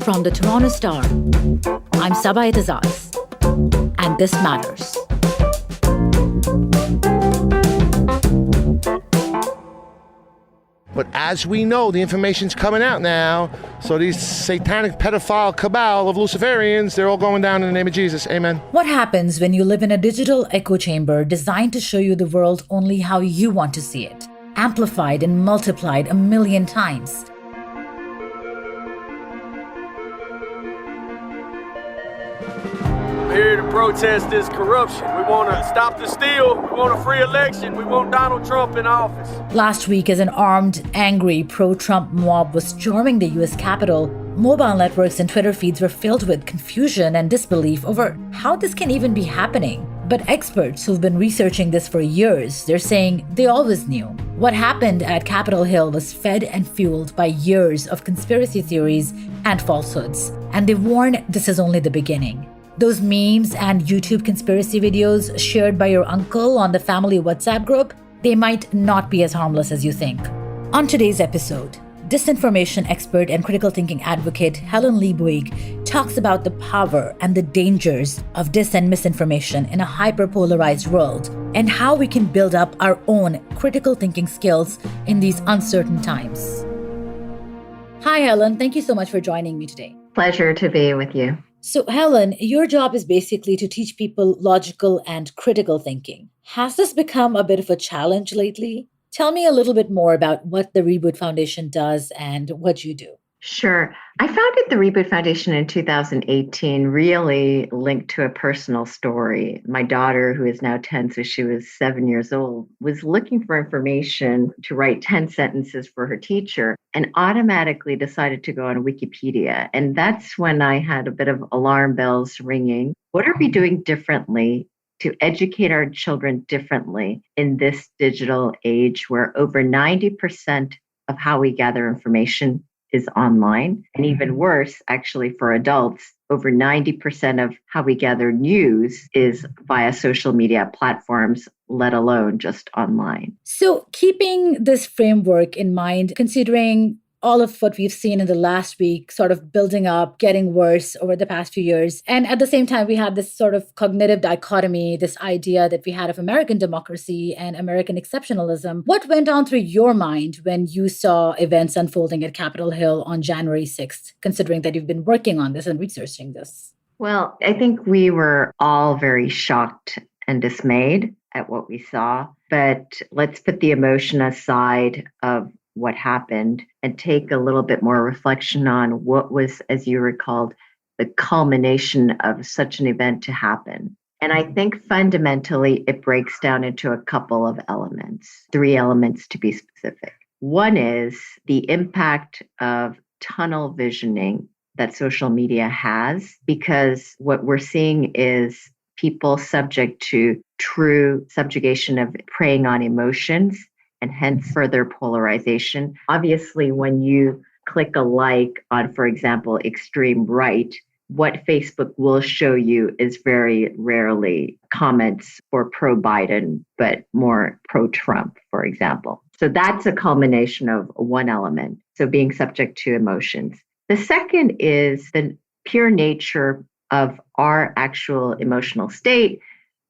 From the Toronto Star, I'm Sabah Itazaz, and this matters. But as we know, the information's coming out now. So these satanic pedophile cabal of Luciferians, they're all going down in the name of Jesus. Amen. What happens when you live in a digital echo chamber designed to show you the world only how you want to see it, amplified and multiplied a million times? Here to protest this corruption. We want to stop the steal. We want a free election. We want Donald Trump in office. Last week, as an armed, angry, pro-Trump mob was storming the U.S. Capitol, mobile networks and Twitter feeds were filled with confusion and disbelief over how this can even be happening. But experts who've been researching this for years, they're saying they always knew. What happened at Capitol Hill was fed and fueled by years of conspiracy theories and falsehoods. And they warn this is only the beginning. Those memes and YouTube conspiracy videos shared by your uncle on the family WhatsApp group, they might not be as harmless as you think. On today's episode, disinformation expert and critical thinking advocate Helen Lee Bouygues talks about the power and the dangers of dis and misinformation in a hyperpolarized world and how we can build up our own critical thinking skills in these uncertain times. Hi, Helen. Thank you so much for joining me today. Pleasure to be with you. So, Helen, your job is basically to teach people logical and critical thinking. Has this become a bit of a challenge lately? Tell me a little bit more about what the Reboot Foundation does and what you do. Sure. I founded the Reboot Foundation in 2018, really linked to a personal story. My daughter, who is now 10, so she was 7 years old, was looking for information to write 10 sentences for her teacher and automatically decided to go on Wikipedia. And that's when I had a bit of alarm bells ringing. What are we doing differently to educate our children differently in this digital age where over 90% of how we gather information is online? And even worse, actually, for adults, over 90% of how we gather news is via social media platforms, let alone just online. So keeping this framework in mind, considering all of what we've seen in the last week sort of building up, getting worse over the past few years. And at the same time, we have this sort of cognitive dichotomy, this idea that we had of American democracy and American exceptionalism. What went on through your mind when you saw events unfolding at Capitol Hill on January 6th, considering that you've been working on this and researching this? Well, I think we were all very shocked and dismayed at what we saw. But let's put the emotion aside of what happened and take a little bit more reflection on what was, as you recalled, the culmination of such an event to happen. And I think fundamentally it breaks down into a couple of elements, 3 elements to be specific. One is the impact of tunnel visioning that social media has, because what we're seeing is people subject to true subjugation of preying on emotions and hence further polarization. Obviously, when you click a like on, for example, extreme right, what Facebook will show you is very rarely comments for pro-Biden, but more pro-Trump, for example. So that's a culmination of one element. So being subject to emotions. The second is the pure nature of our actual emotional state,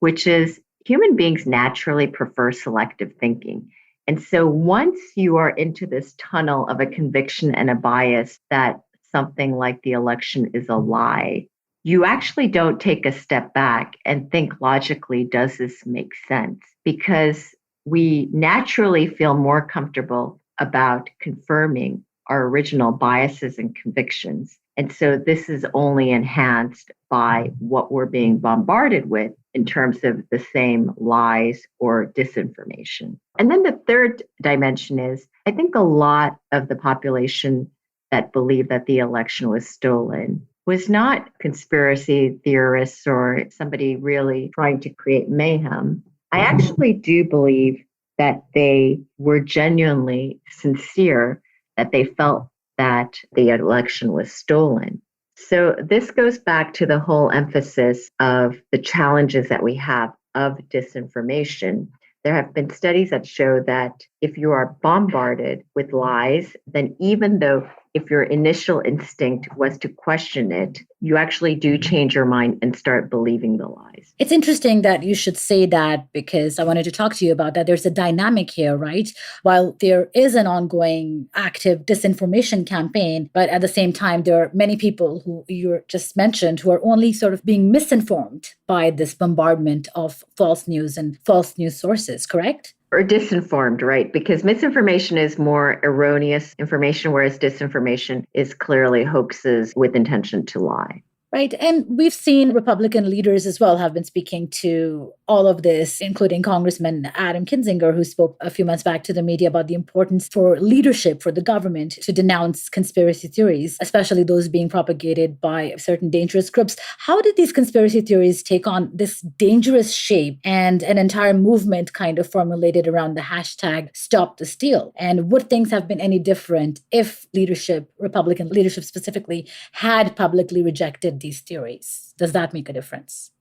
which is human beings naturally prefer selective thinking. And so once you are into this tunnel of a conviction and a bias that something like the election is a lie, you actually don't take a step back and think logically, does this make sense? Because we naturally feel more comfortable about confirming our original biases and convictions. And so this is only enhanced by what we're being bombarded with in terms of the same lies or disinformation. And then the third dimension is, I think a lot of the population that believed that the election was stolen was not conspiracy theorists or somebody really trying to create mayhem. I actually do believe that they were genuinely sincere, that they felt that the election was stolen. So this goes back to the whole emphasis of the challenges that we have of disinformation. There have been studies that show that if you are bombarded with lies, then even though if your initial instinct was to question it, you actually do change your mind and start believing the lies. It's interesting that you should say that because I wanted to talk to you about that. There's a dynamic here, right? While there is an ongoing active disinformation campaign, but at the same time, there are many people who you just mentioned who are only sort of being misinformed by this bombardment of false news and false news sources, correct? Or disinformed, right? Because misinformation is more erroneous information, whereas disinformation is clearly hoaxes with intention to lie. Right. And we've seen Republican leaders as well have been speaking to all of this, including Congressman Adam Kinzinger, who spoke a few months back to the media about the importance for leadership, for the government to denounce conspiracy theories, especially those being propagated by certain dangerous groups. How did these conspiracy theories take on this dangerous shape and an entire movement kind of formulated around the hashtag Stop the Steal? And would things have been any different if leadership, Republican leadership specifically, had publicly rejected these theories? Does that make a difference?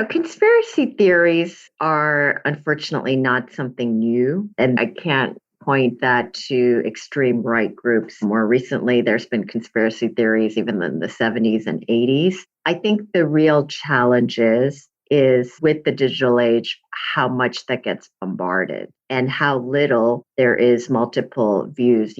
Conspiracy theories are unfortunately not something new, and I can't point that to extreme right groups. More recently, there's been conspiracy theories even in the 70s and 80s. I think the real challenge is with the digital age, how much that gets bombarded and how little there is multiple views.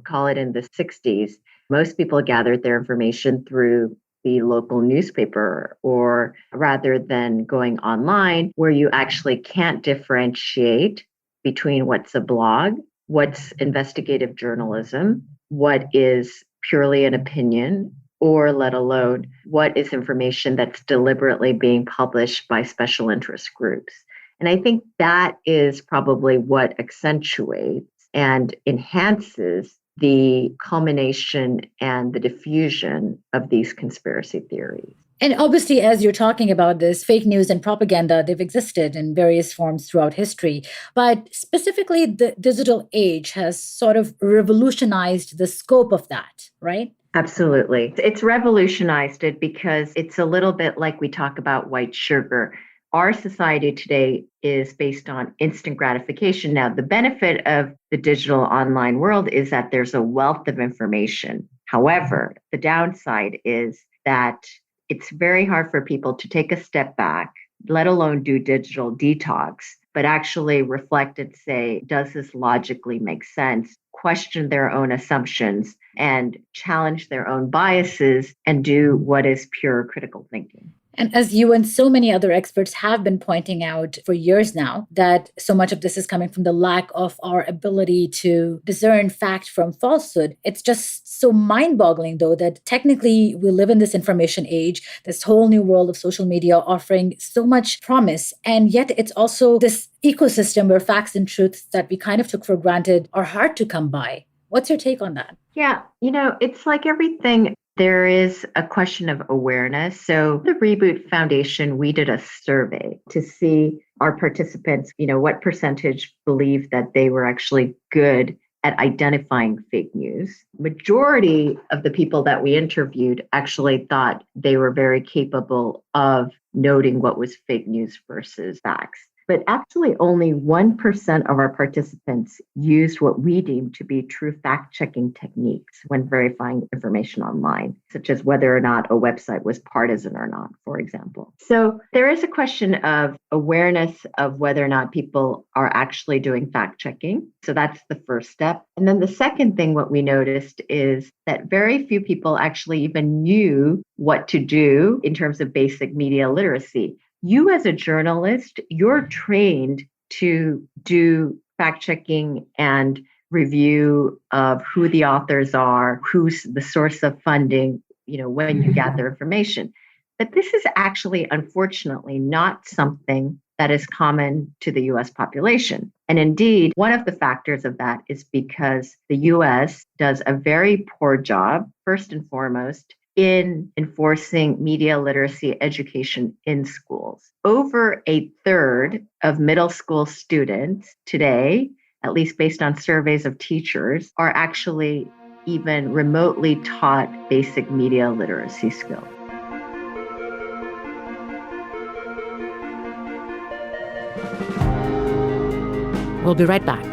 Call it in the 60s, most people gathered their information through the local newspaper, or rather than going online where you actually can't differentiate between what's a blog, what's investigative journalism, what is purely an opinion, or let alone what is information that's deliberately being published by special interest groups. And I think that is probably what accentuates and enhances the culmination and the diffusion of these conspiracy theories. And obviously, as you're talking about this, fake news and propaganda, they've existed in various forms throughout history. But specifically, the digital age has sort of revolutionized the scope of that, right? Absolutely. It's revolutionized it because it's a little bit like we talk about white sugar. Our society today is based on instant gratification. Now, the benefit of the digital online world is that there's a wealth of information. However, the downside is that it's very hard for people to take a step back, let alone do digital detox, but actually reflect and say, does this logically make sense? Question their own assumptions and challenge their own biases and do what is pure critical thinking. And as you and so many other experts have been pointing out for years now, that so much of this is coming from the lack of our ability to discern fact from falsehood. It's just so mind-boggling, though, that technically we live in this information age, this whole new world of social media offering so much promise. And yet it's also this ecosystem where facts and truths that we kind of took for granted are hard to come by. What's your take on that? Yeah, it's like everything. There is a question of awareness. So the Reboot Foundation, we did a survey to see our participants, what percentage believed that they were actually good at identifying fake news. Majority of the people that we interviewed actually thought they were very capable of noting what was fake news versus facts. But actually only 1% of our participants used what we deem to be true fact-checking techniques when verifying information online, such as whether or not a website was partisan or not, for example. So there is a question of awareness of whether or not people are actually doing fact-checking. So that's the first step. And then the second thing, what we noticed is that very few people actually even knew what to do in terms of basic media literacy. You as a journalist, you're trained to do fact-checking and review of who the authors are, who's the source of funding, when you gather information. But this is actually, unfortunately, not something that is common to the US population. And indeed, one of the factors of that is because the US does a very poor job, first and foremost, in enforcing media literacy education in schools. Over a third of middle school students today, at least based on surveys of teachers, are actually even remotely taught basic media literacy skills. We'll be right back.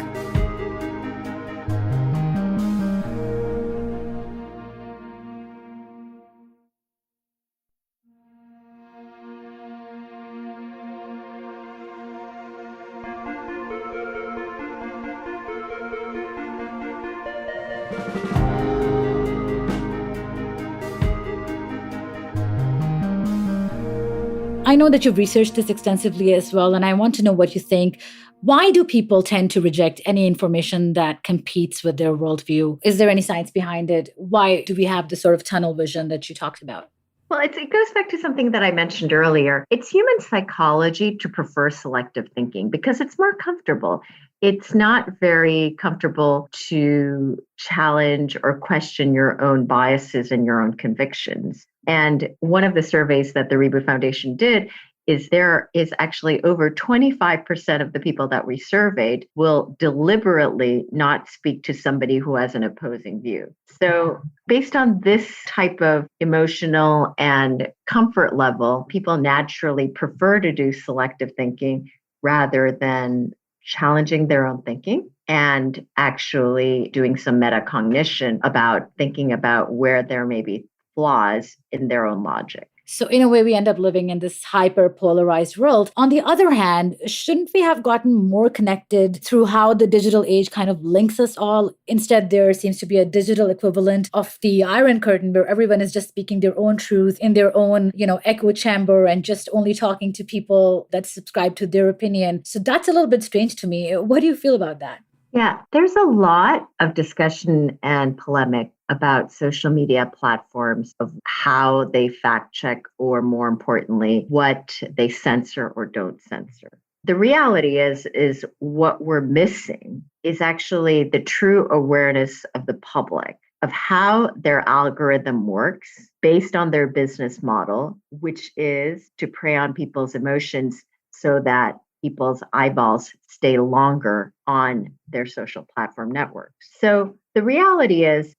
I know that you've researched this extensively as well, and I want to know what you think. Why do people tend to reject any information that competes with their worldview? Is there any science behind it? Why do we have this sort of tunnel vision that you talked about? Well, it goes back to something that I mentioned earlier. It's human psychology to prefer selective thinking because it's more comfortable. It's not very comfortable to challenge or question your own biases and your own convictions. And one of the surveys that the Reboot Foundation did is there is actually over 25% of the people that we surveyed will deliberately not speak to somebody who has an opposing view. So based on this type of emotional and comfort level, people naturally prefer to do selective thinking rather than challenging their own thinking and actually doing some metacognition about thinking about where there may be flaws in their own logic. So in a way, we end up living in this hyper-polarized world. On the other hand, shouldn't we have gotten more connected through how the digital age kind of links us all? Instead, there seems to be a digital equivalent of the Iron Curtain where everyone is just speaking their own truth in their own, echo chamber and just only talking to people that subscribe to their opinion. So that's a little bit strange to me. What do you feel about that? Yeah, there's a lot of discussion and polemic about social media platforms of how they fact check, or more importantly, what they censor or don't censor. The reality is what we're missing is actually the true awareness of the public of how their algorithm works based on their business model, which is to prey on people's emotions so that people's eyeballs stay longer on their social platform networks. So the reality is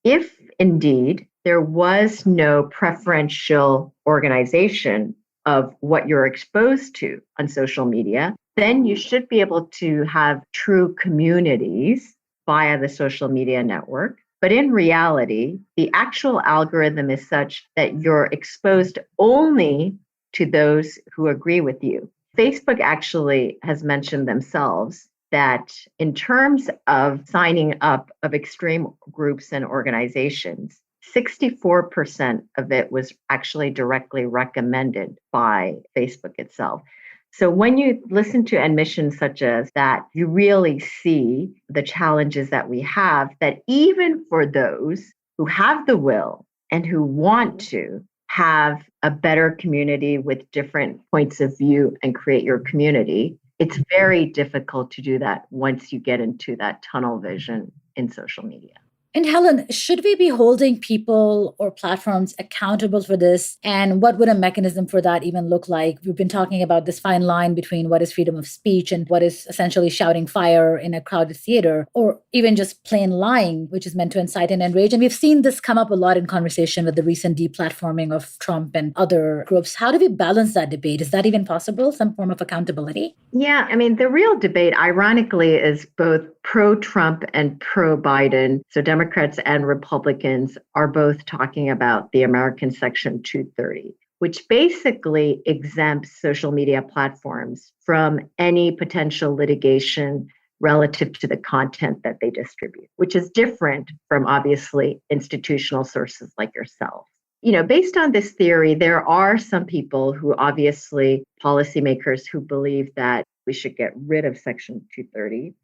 if indeed there was no preferential organization of what you're exposed to on social media, then you should be able to have true communities via the social media network. But in reality, the actual algorithm is such that you're exposed only to those who agree with you. Facebook actually has mentioned themselves that in terms of signing up of extreme groups and organizations, 64% of it was actually directly recommended by Facebook itself. So when you listen to admissions such as that, you really see the challenges that we have, that even for those who have the will and who want to have a better community with different points of view and create your community, it's very difficult to do that once you get into that tunnel vision in social media. And Helen, should we be holding people or platforms accountable for this? And what would a mechanism for that even look like? We've been talking about this fine line between what is freedom of speech and what is essentially shouting fire in a crowded theater, or even just plain lying, which is meant to incite and enrage. And we've seen this come up a lot in conversation with the recent deplatforming of Trump and other groups. How do we balance that debate? Is that even possible? Some form of accountability? Yeah, I mean, the real debate, ironically, is both pro-Trump and pro-Biden. So Democrats and Republicans are both talking about the American Section 230, which basically exempts social media platforms from any potential litigation relative to the content that they distribute, which is different from obviously institutional sources like yourself. Based on this theory, there are some people who obviously policymakers who believe that we should get rid of Section 230.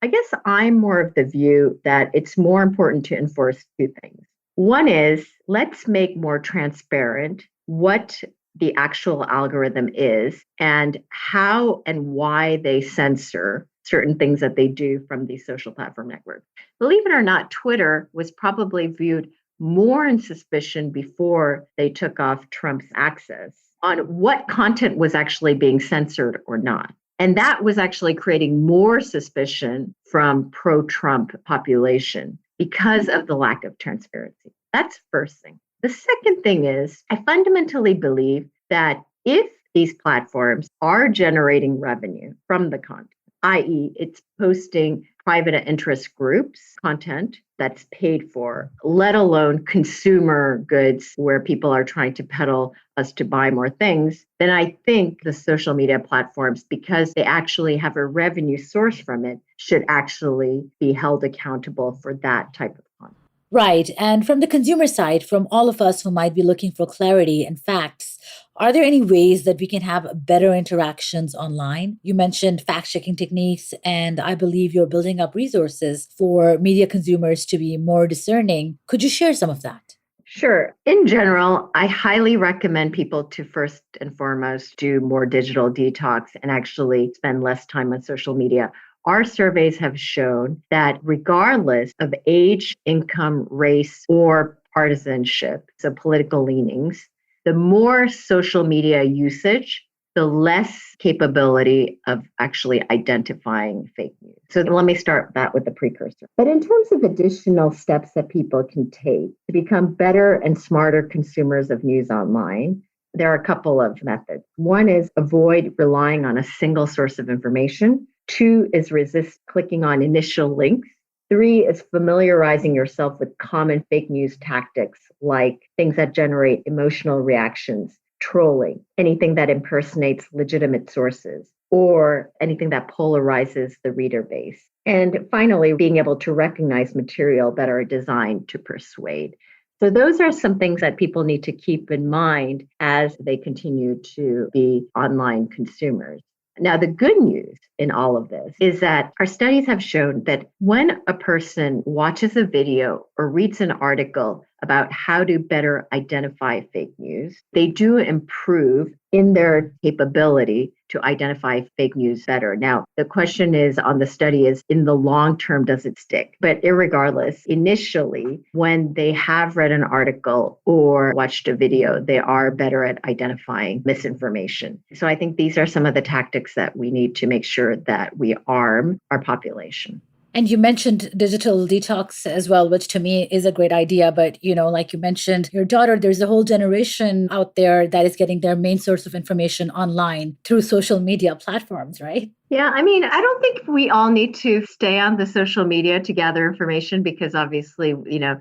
I guess I'm more of the view that it's more important to enforce two things. One is, let's make more transparent what the actual algorithm is and how and why they censor certain things that they do from these social platform networks. Believe it or not, Twitter was probably viewed more in suspicion before they took off Trump's access on what content was actually being censored or not. And that was actually creating more suspicion from pro-Trump population because of the lack of transparency. That's the first thing. The second thing is, I fundamentally believe that if these platforms are generating revenue from the content, i.e., it's posting private interest groups content that's paid for, let alone consumer goods where people are trying to peddle us to buy more things, then I think the social media platforms, because they actually have a revenue source from it, should actually be held accountable for that type of content. Right. And from the consumer side, from all of us who might be looking for clarity and facts, Are there any ways that we can have better interactions online? You mentioned fact-checking techniques, and I believe you're building up resources for media consumers to be more discerning. Could you share some of that? Sure. In general, I highly recommend people to first and foremost do more digital detox and actually spend less time on social media. Our surveys have shown that regardless of age, income, race, or partisanship, so political leanings, the more social media usage, the less capability of actually identifying fake news. So let me start that with the precursor. But in terms of additional steps that people can take to become better and smarter consumers of news online, there are a couple of methods. One is avoid relying on a single source of information. Two is resist clicking on initial links. Three is familiarizing yourself with common fake news tactics like things that generate emotional reactions, trolling, anything that impersonates legitimate sources, or anything that polarizes the reader base. And finally, being able to recognize material that are designed to persuade. So those are some things that people need to keep in mind as they continue to be online consumers. Now, the good news in all of this is that our studies have shown that when a person watches a video or reads an article about how to better identify fake news, they do improve in their capability to identify fake news better. Now, the question is on the study is in the long term, does it stick? But irregardless, initially, when they have read an article or watched a video, they are better at identifying misinformation. So I think these are some of the tactics that we need to make sure that we arm our population. And you mentioned digital detox as well, which to me is a great idea. But, like you mentioned, your daughter, there's a whole generation out there that is getting their main source of information online through social media platforms, right? Yeah, I mean, I don't think we all need to stay on the social media to gather information because obviously,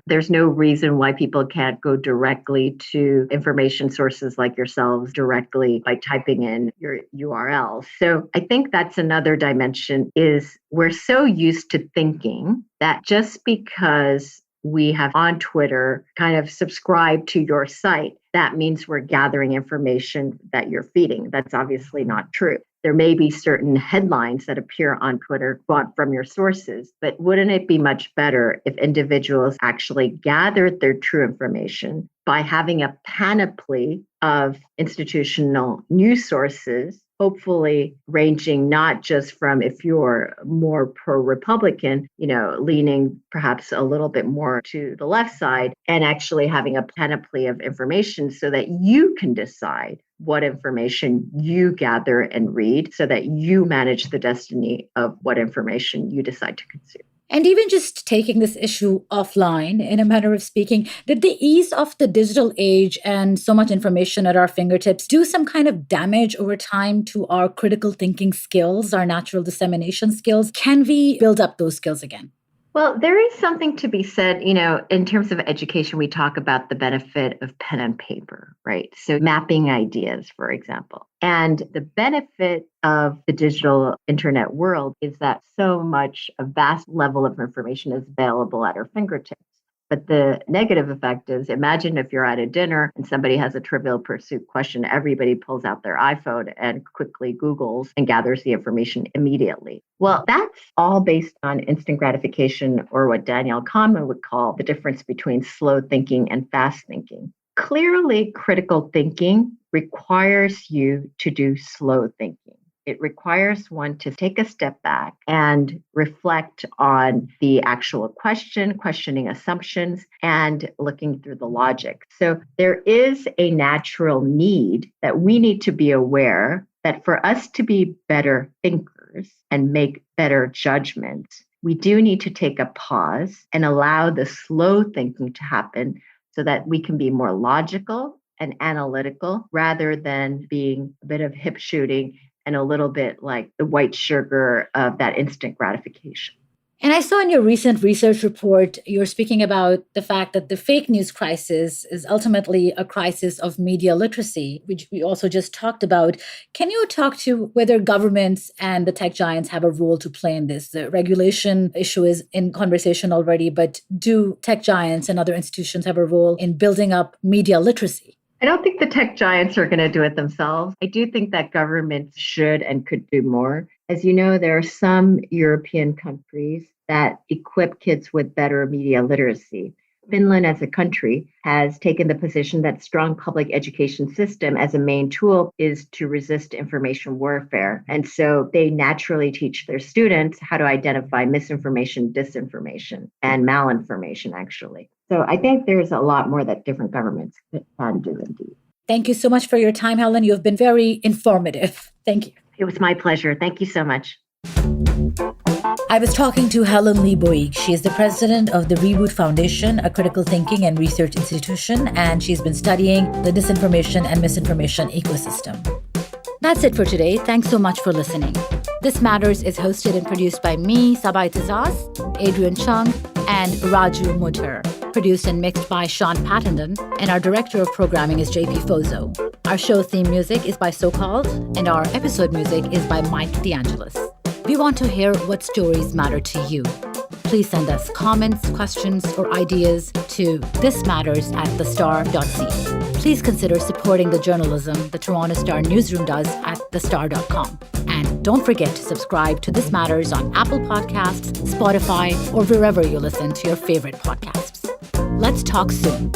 there's no reason why people can't go directly to information sources like yourselves directly by typing in your URL. So I think that's another dimension is we're so used to thinking that just because we have on Twitter kind of subscribed to your site, that means we're gathering information that you're feeding. That's obviously not true. There may be certain headlines that appear on Twitter bought from your sources, but wouldn't it be much better if individuals actually gathered their true information by having a panoply of institutional news sources, hopefully ranging not just from if you're more pro-Republican, leaning perhaps a little bit more to the left side and actually having a panoply of information so that you can decide what information you gather and read so that you manage the destiny of what information you decide to consume. And even just taking this issue offline, in a manner of speaking, did the ease of the digital age and so much information at our fingertips do some kind of damage over time to our critical thinking skills, our natural dissemination skills? Can we build up those skills again? Well, there is something to be said, in terms of education, we talk about the benefit of pen and paper, right? So mapping ideas, for example. And the benefit of the digital internet world is that so much, a vast level of information is available at our fingertips. But the negative effect is imagine if you're at a dinner and somebody has a Trivial Pursuit question, everybody pulls out their iPhone and quickly Googles and gathers the information immediately. Well, that's all based on instant gratification, or what Daniel Kahneman would call the difference between slow thinking and fast thinking. Clearly, critical thinking requires you to do slow thinking. It requires one to take a step back and reflect on the actual question, questioning assumptions, and looking through the logic. So there is a natural need that we need to be aware that for us to be better thinkers and make better judgments, we do need to take a pause and allow the slow thinking to happen so that we can be more logical and analytical rather than being a bit of hip shooting and a little bit like the white sugar of that instant gratification. And I saw in your recent research report, you're speaking about the fact that the fake news crisis is ultimately a crisis of media literacy, which we also just talked about. Can you talk to whether governments and the tech giants have a role to play in this? The regulation issue is in conversation already, but do tech giants and other institutions have a role in building up media literacy? I don't think the tech giants are going to do it themselves. I do think that governments should and could do more. As you know, there are some European countries that equip kids with better media literacy. Finland as a country has taken the position that strong public education system as a main tool is to resist information warfare. And so they naturally teach their students how to identify misinformation, disinformation, and malinformation, actually. So I think there's a lot more that different governments can do indeed. Thank you so much for your time, Helen. You've been very informative. Thank you. It was my pleasure. Thank you so much. I was talking to Helen Lee Bouygues. She is the president of the Reboot Foundation, a critical thinking and research institution, and she's been studying the disinformation and misinformation ecosystem. That's it for today. Thanks so much for listening. This Matters is hosted and produced by me, Sabai Tazaz, Adrian Chung, and Raju Mutter. Produced and mixed by Sean Pattenden, and our director of programming is JP Fozo. Our show theme music is by So-Called, and our episode music is by Mike DeAngelis. We want to hear what stories matter to you. Please send us comments, questions, or ideas to thismatters@thestar.ca. Please consider supporting the journalism the Toronto Star newsroom does at thestar.com. And don't forget to subscribe to This Matters on Apple Podcasts, Spotify, or wherever you listen to your favorite podcasts. Let's talk soon.